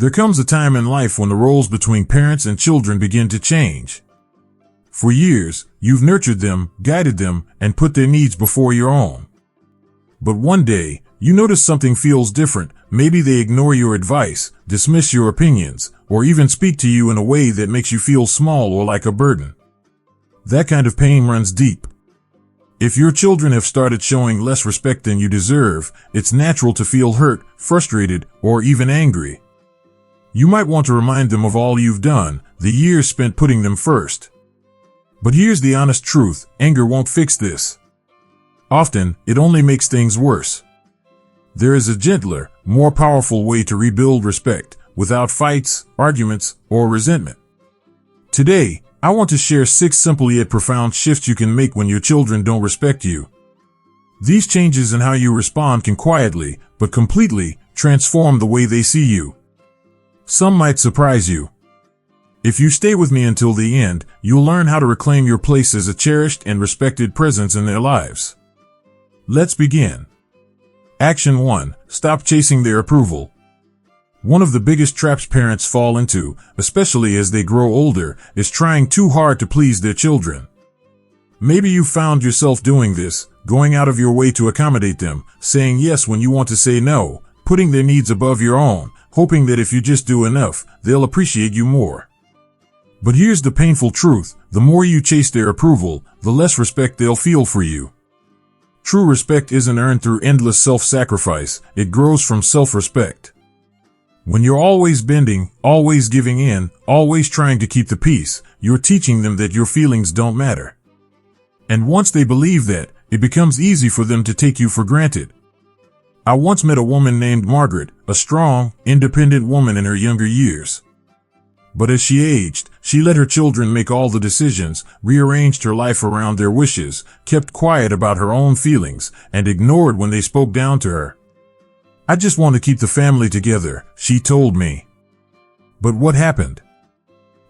There comes a time in life when the roles between parents and children begin to change. For years, you've nurtured them, guided them, and put their needs before your own. But one day, you notice something feels different. Maybe they ignore your advice, dismiss your opinions, or even speak to you in a way that makes you feel small or like a burden. That kind of pain runs deep. If your children have started showing less respect than you deserve, it's natural to feel hurt, frustrated, or even angry. You might want to remind them of all you've done, the years spent putting them first. But here's the honest truth: anger won't fix this. Often, it only makes things worse. There is a gentler, more powerful way to rebuild respect, without fights, arguments, or resentment. Today, I want to share 6 simple yet profound shifts you can make when your children don't respect you. These changes in how you respond can quietly, but completely, transform the way they see you. Some might surprise you. If you stay with me until the end, you'll learn how to reclaim your place as a cherished and respected presence in their lives. Let's begin. Action 1. Stop chasing their approval. One of the biggest traps parents fall into, especially as they grow older, is trying too hard to please their children. Maybe you found yourself doing this, going out of your way to accommodate them, saying yes when you want to say no, putting their needs above your own, hoping that if you just do enough, they'll appreciate you more. But here's the painful truth: the more you chase their approval, the less respect they'll feel for you. True respect isn't earned through endless self-sacrifice, it grows from self-respect. When you're always bending, always giving in, always trying to keep the peace, you're teaching them that your feelings don't matter. And once they believe that, it becomes easy for them to take you for granted. I once met a woman named Margaret, a strong, independent woman in her younger years. But as she aged, she let her children make all the decisions, rearranged her life around their wishes, kept quiet about her own feelings, and ignored when they spoke down to her. "I just want to keep the family together," she told me. But what happened?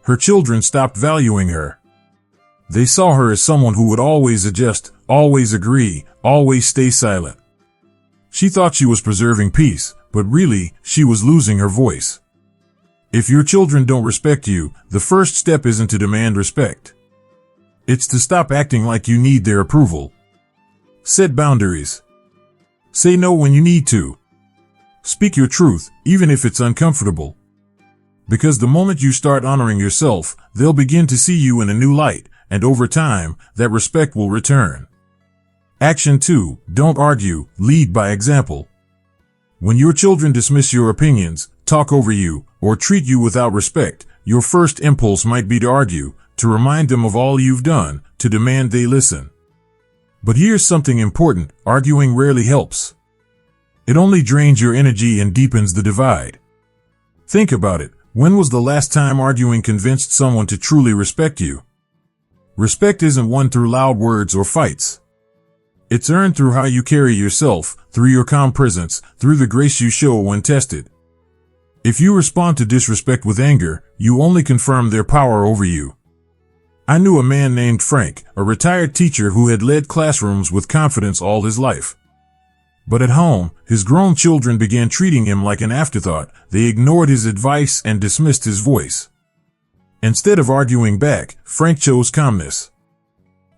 Her children stopped valuing her. They saw her as someone who would always adjust, always agree, always stay silent. She thought she was preserving peace, but really, she was losing her voice. If your children don't respect you, the first step isn't to demand respect. It's to stop acting like you need their approval. Set boundaries. Say no when you need to. Speak your truth, even if it's uncomfortable. Because the moment you start honoring yourself, they'll begin to see you in a new light, and over time, that respect will return. Action 2. Don't argue, lead by example. When your children dismiss your opinions, talk over you, or treat you without respect, your first impulse might be to argue, to remind them of all you've done, to demand they listen. But here's something important: arguing rarely helps. It only drains your energy and deepens the divide. Think about it. When was the last time arguing convinced someone to truly respect you? Respect isn't won through loud words or fights. It's earned through how you carry yourself, through your calm presence, through the grace you show when tested. If you respond to disrespect with anger, you only confirm their power over you. I knew a man named Frank, a retired teacher who had led classrooms with confidence all his life. But at home, his grown children began treating him like an afterthought. They ignored his advice and dismissed his voice. Instead of arguing back, Frank chose calmness.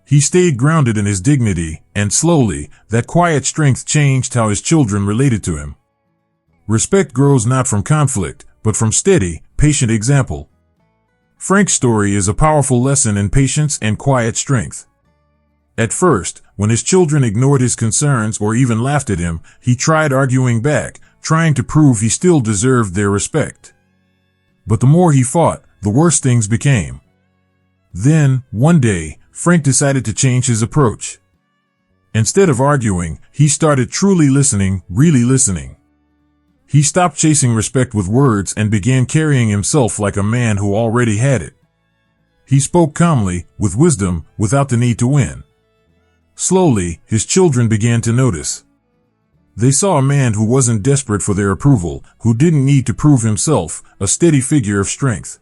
He stayed grounded in his dignity, and slowly, that quiet strength changed how his children related to him. Respect grows not from conflict, but from steady, patient example. Frank's story is a powerful lesson in patience and quiet strength. At first, when his children ignored his concerns or even laughed at him, he tried arguing back, trying to prove he still deserved their respect. But the more he fought, the worse things became. Then, one day, Frank decided to change his approach. Instead of arguing, he started truly listening, really listening. He stopped chasing respect with words and began carrying himself like a man who already had it. He spoke calmly, with wisdom, without the need to win. Slowly, his children began to notice. They saw a man who wasn't desperate for their approval, who didn't need to prove himself, a steady figure of strength.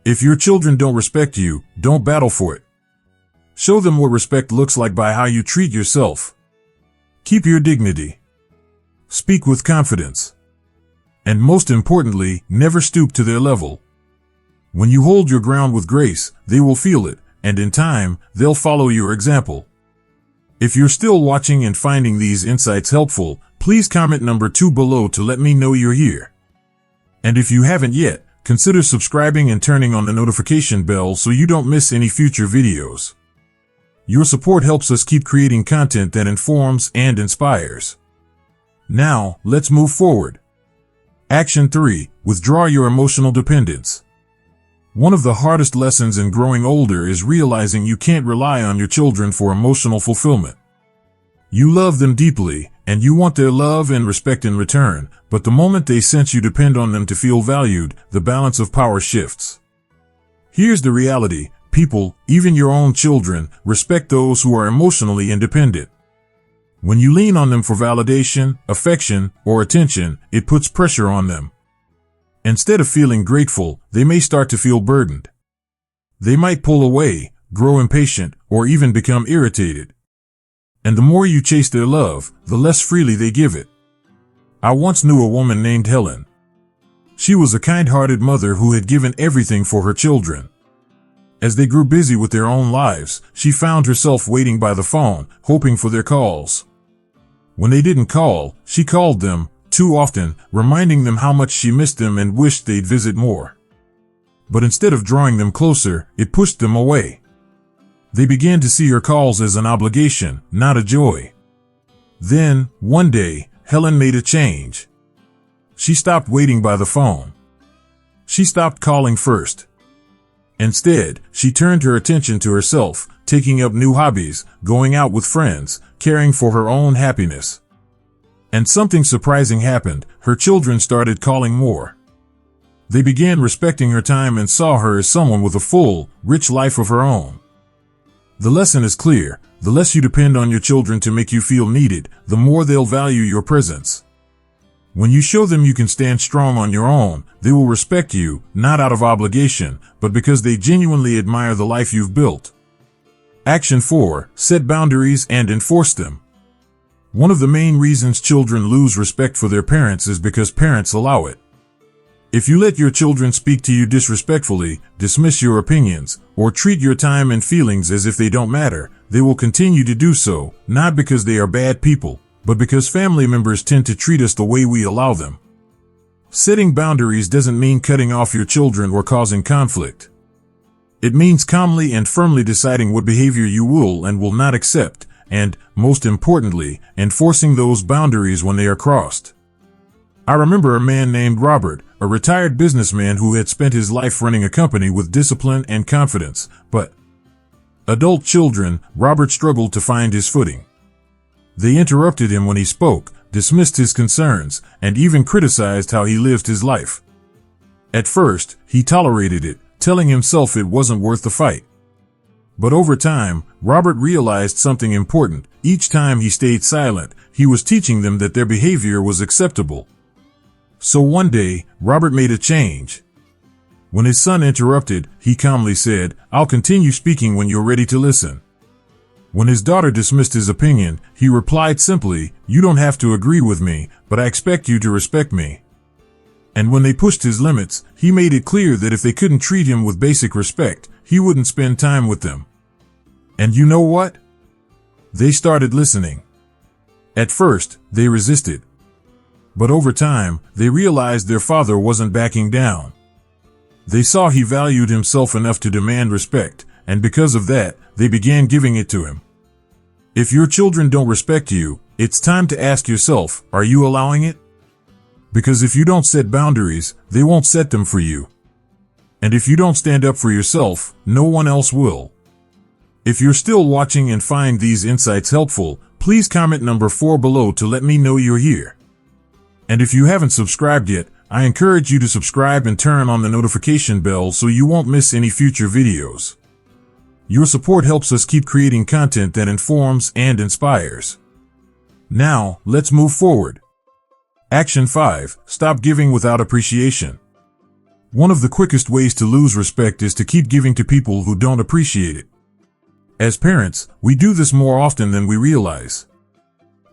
If your children don't respect you, don't battle for it. Show them what respect looks like by how you treat yourself. Keep your dignity. Speak with confidence. And most importantly, never stoop to their level. When you hold your ground with grace, they will feel it, and in time, they'll follow your example. If you're still watching and finding these insights helpful, please comment number 2 below to let me know you're here. And if you haven't yet, consider subscribing and turning on the notification bell so you don't miss any future videos. Your support helps us keep creating content that informs and inspires. Now, let's move forward. Action 3. Withdraw your emotional dependence. One of the hardest lessons in growing older is realizing you can't rely on your children for emotional fulfillment. You love them deeply, and you want their love and respect in return, but the moment they sense you depend on them to feel valued, the balance of power shifts. Here's the reality: people, even your own children, respect those who are emotionally independent. When you lean on them for validation, affection, or attention, it puts pressure on them. Instead of feeling grateful, they may start to feel burdened. They might pull away, grow impatient, or even become irritated. And the more you chase their love, the less freely they give it. I once knew a woman named Helen. She was a kind-hearted mother who had given everything for her children. As they grew busy with their own lives, she found herself waiting by the phone, hoping for their calls. When they didn't call, she called them, too often, reminding them how much she missed them and wished they'd visit more. But instead of drawing them closer, it pushed them away. They began to see her calls as an obligation, not a joy. Then, one day, Helen made a change. She stopped waiting by the phone. She stopped calling first. Instead, she turned her attention to herself, taking up new hobbies, going out with friends, caring for her own happiness. And something surprising happened: her children started calling more. They began respecting her time and saw her as someone with a full, rich life of her own. The lesson is clear: the less you depend on your children to make you feel needed, the more they'll value your presence. When you show them you can stand strong on your own, they will respect you, not out of obligation, but because they genuinely admire the life you've built. Action 4. Set boundaries and enforce them. One of the main reasons children lose respect for their parents is because parents allow it. If you let your children speak to you disrespectfully, dismiss your opinions, or treat your time and feelings as if they don't matter, they will continue to do so, not because they are bad people, but because family members tend to treat us the way we allow them. Setting boundaries doesn't mean cutting off your children or causing conflict. It means calmly and firmly deciding what behavior you will and will not accept, and, most importantly, enforcing those boundaries when they are crossed. I remember a man named Robert, a retired businessman who had spent his life running a company with discipline and confidence, but adult children, Robert struggled to find his footing. They interrupted him when he spoke, dismissed his concerns, and even criticized how he lived his life. At first, he tolerated it, telling himself it wasn't worth the fight. But over time, Robert realized something important: each time he stayed silent, he was teaching them that their behavior was acceptable. So one day, Robert made a change. When his son interrupted, he calmly said, "I'll continue speaking when you're ready to listen." When his daughter dismissed his opinion, he replied simply, "You don't have to agree with me, but I expect you to respect me." And when they pushed his limits, he made it clear that if they couldn't treat him with basic respect, he wouldn't spend time with them. And you know what? They started listening. At first, they resisted. But over time, they realized their father wasn't backing down. They saw he valued himself enough to demand respect, and because of that, they began giving it to him. If your children don't respect you, it's time to ask yourself, are you allowing it? Because if you don't set boundaries, they won't set them for you. And if you don't stand up for yourself, no one else will. If you're still watching and find these insights helpful, please comment number 4 below to let me know you're here. And if you haven't subscribed yet, I encourage you to subscribe and turn on the notification bell so you won't miss any future videos. Your support helps us keep creating content that informs and inspires. Now, let's move forward. Action 5. Stop giving without appreciation. One of the quickest ways to lose respect is to keep giving to people who don't appreciate it. As parents, we do this more often than we realize.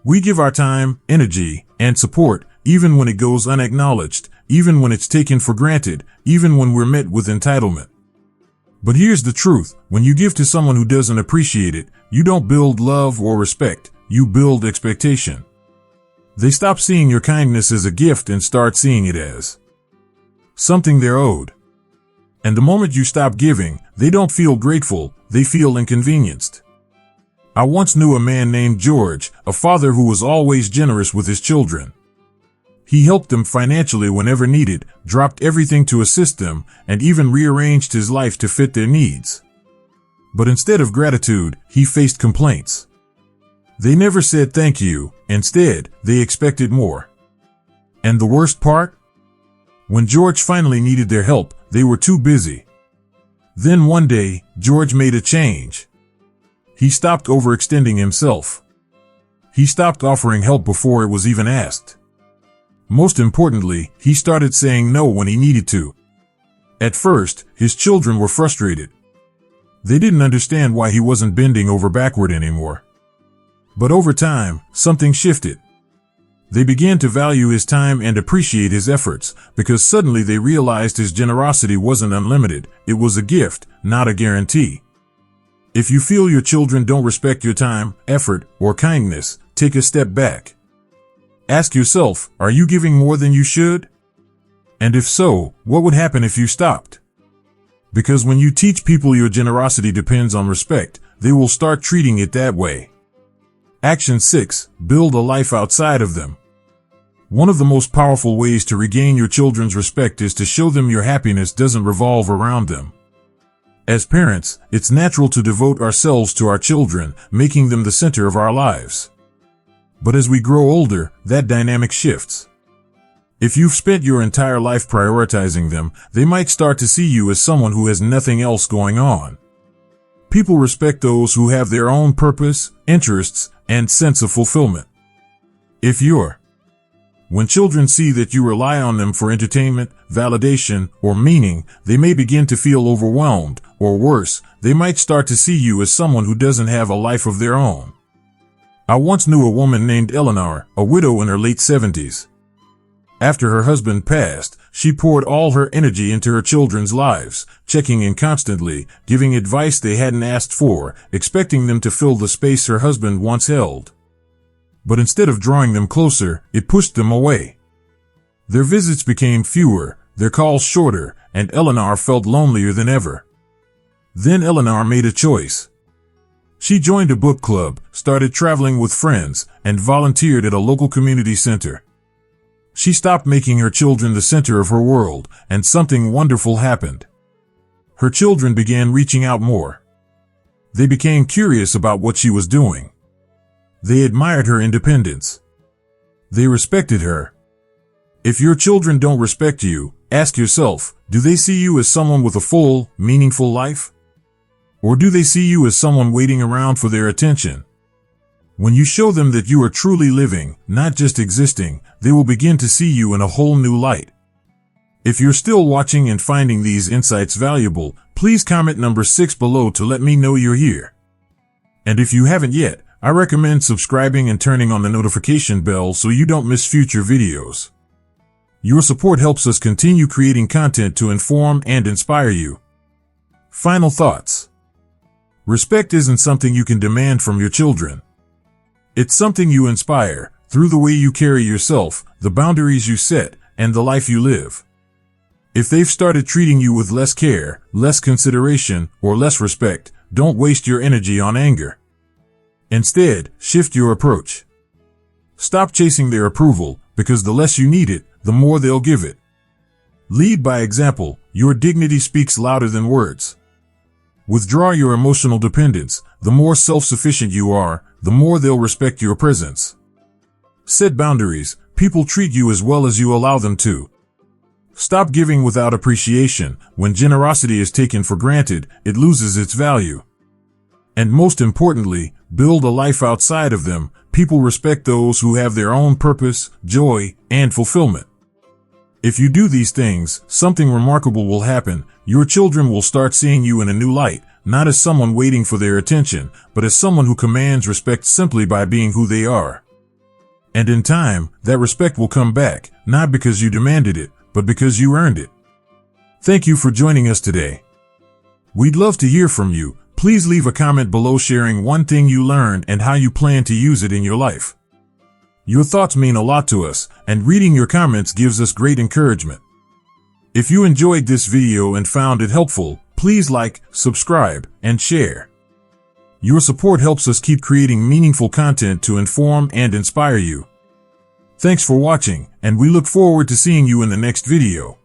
We give our time, energy, and support, even when it goes unacknowledged, even when it's taken for granted, even when we're met with entitlement. But here's the truth. When you give to someone who doesn't appreciate it, you don't build love or respect, you build expectation. They stop seeing your kindness as a gift and start seeing it as something they're owed. And the moment you stop giving, they don't feel grateful, they feel inconvenienced. I once knew a man named George, a father who was always generous with his children. He helped them financially whenever needed, dropped everything to assist them, and even rearranged his life to fit their needs. But instead of gratitude, he faced complaints. They never said thank you, instead, they expected more. And the worst part? When George finally needed their help, they were too busy. Then one day, George made a change. He stopped overextending himself. He stopped offering help before it was even asked. Most importantly, he started saying no when he needed to. At first, his children were frustrated. They didn't understand why he wasn't bending over backward anymore. But over time, something shifted. They began to value his time and appreciate his efforts, because suddenly they realized his generosity wasn't unlimited, it was a gift, not a guarantee. If you feel your children don't respect your time, effort, or kindness, take a step back. Ask yourself, are you giving more than you should? And if so, what would happen if you stopped? Because when you teach people your generosity depends on respect, they will start treating it that way. Action 6. Build a life outside of them. One of the most powerful ways to regain your children's respect is to show them your happiness doesn't revolve around them. As parents, it's natural to devote ourselves to our children, making them the center of our lives. But as we grow older, that dynamic shifts. If you've spent your entire life prioritizing them, they might start to see you as someone who has nothing else going on. People respect those who have their own purpose, interests, and sense of fulfillment. When children see that you rely on them for entertainment, validation, or meaning, they may begin to feel overwhelmed, or worse, they might start to see you as someone who doesn't have a life of their own. I once knew a woman named Eleanor, a widow in her late 70s. After her husband passed, she poured all her energy into her children's lives, checking in constantly, giving advice they hadn't asked for, expecting them to fill the space her husband once held. But instead of drawing them closer, it pushed them away. Their visits became fewer, their calls shorter, and Eleanor felt lonelier than ever. Then Eleanor made a choice. She joined a book club, started traveling with friends, and volunteered at a local community center. She stopped making her children the center of her world, and something wonderful happened. Her children began reaching out more. They became curious about what she was doing. They admired her independence. They respected her. If your children don't respect you, ask yourself, do they see you as someone with a full, meaningful life? Or do they see you as someone waiting around for their attention? When you show them that you are truly living, not just existing, they will begin to see you in a whole new light. If you're still watching and finding these insights valuable, please comment number 6 below to let me know you're here. And if you haven't yet, I recommend subscribing and turning on the notification bell so you don't miss future videos. Your support helps us continue creating content to inform and inspire you. Final thoughts. Respect isn't something you can demand from your children. It's something you inspire through the way you carry yourself, the boundaries you set, and the life you live. If they've started treating you with less care, less consideration, or less respect, don't waste your energy on anger. Instead, shift your approach. Stop chasing their approval, because the less you need it, the more they'll give it. Lead by example. Your dignity speaks louder than words. Withdraw your emotional dependence. The more self-sufficient you are, the more they'll respect your presence. Set boundaries. People treat you as well as you allow them to. Stop giving without appreciation. When generosity is taken for granted, it loses its value. And most importantly, build a life outside of them. People respect those who have their own purpose, joy, and fulfillment. If you do these things, something remarkable will happen. Your children will start seeing you in a new light, not as someone waiting for their attention, but as someone who commands respect simply by being who they are. And in time, that respect will come back, not because you demanded it, but because you earned it. Thank you for joining us today. We'd love to hear from you. Please leave a comment below sharing one thing you learned and how you plan to use it in your life. Your thoughts mean a lot to us, and reading your comments gives us great encouragement. If you enjoyed this video and found it helpful, please like, subscribe, and share. Your support helps us keep creating meaningful content to inform and inspire you. Thanks for watching, and we look forward to seeing you in the next video.